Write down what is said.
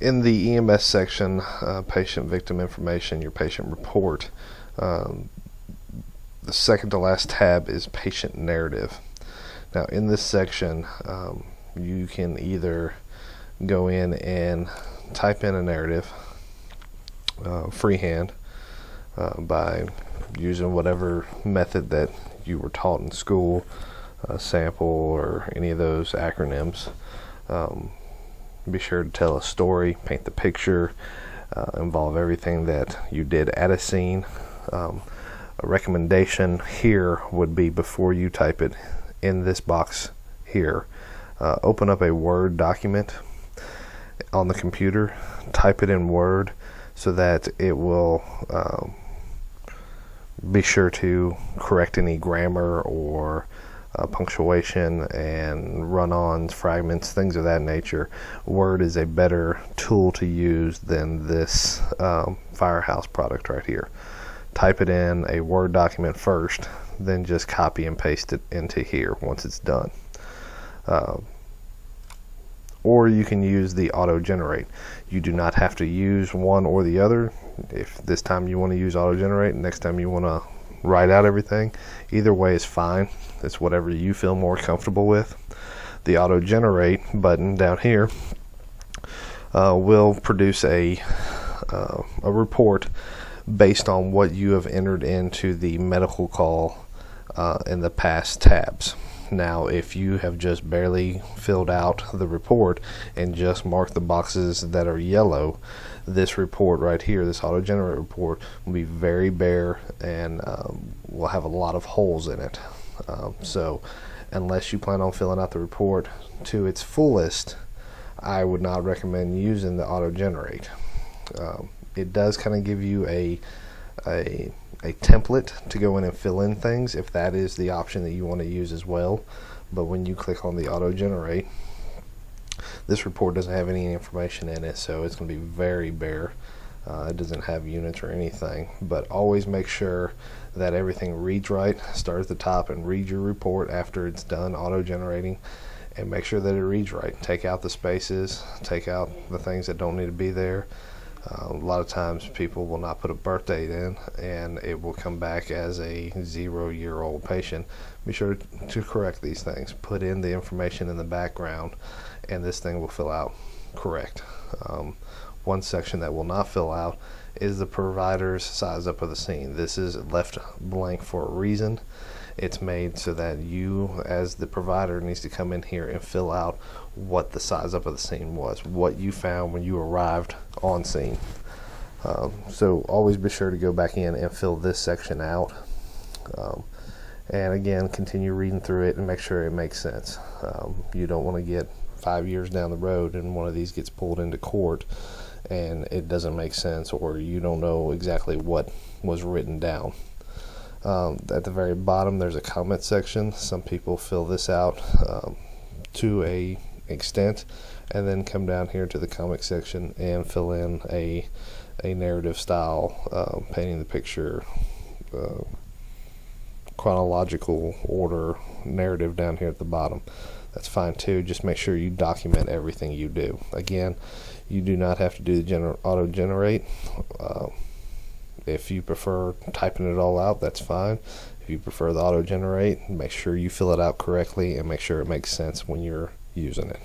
In the EMS section, patient victim information, your patient report, the second to last tab is patient narrative. Now in this section, you can either go in and type in a narrative freehand by using whatever method that you were taught in school, sample or any of those acronyms. Be sure to tell a story, paint the picture, involve everything that you did at a scene. A recommendation here would be, before you type it in this box here, open up a Word document on the computer, type it in Word so that it will be sure to correct any grammar or punctuation and run-ons, fragments, things of that nature. Word is a better tool to use than this Firehouse product right here. Type it in a Word document first, then just copy and paste it into here once it's done. Or you can use the auto-generate. You do not have to use one or the other. If this time you want to use auto-generate, next time you want to write out everything, either way is fine. It's whatever you feel more comfortable with. The auto-generate button down here will produce a report based on what you have entered into the medical call in the past tabs. Now, if you have just barely filled out the report and just marked the boxes that are yellow, this report right here, this auto-generate report, will be very bare and will have a lot of holes in it. So unless you plan on filling out the report to its fullest, I would not recommend using the auto-generate. It does kind of give you a template to go in and fill in things if that is the option that you want to use as well. But when you click on the auto-generate, this report doesn't have any information in it, so it's going to be very bare. It doesn't have units or anything, but always make sure that everything reads right. Start at the top and read your report after it's done auto-generating, and make sure that it reads right. Take out the spaces, take out the things that don't need to be there. A lot of times people will not put a birth date in and it will come back as a 0-year-old patient. Be sure to correct these things. Put in the information in the background and this thing will fill out correct. One section that will not fill out is the provider's size up of the scene. This is left blank for a reason. It's made so that you as the provider needs to come in here and fill out what the size up of the scene was, what you found when you arrived on scene. So always be sure to go back in and fill this section out. And again, continue reading through it and make sure it makes sense. You don't want to get 5 years down the road and one of these gets pulled into court and it doesn't make sense, or you don't know exactly what was written down. At the very bottom there's a comment section. Some people fill this out to a extent and then come down here to the comic section and fill in a narrative style, painting the picture, chronological order narrative down here at the bottom. That's fine too. Just make sure you document everything you do. Again, you do not have to do the auto-generate. If you prefer typing it all out, that's fine. If you prefer the auto-generate, make sure you fill it out correctly and make sure it makes sense when you're using it.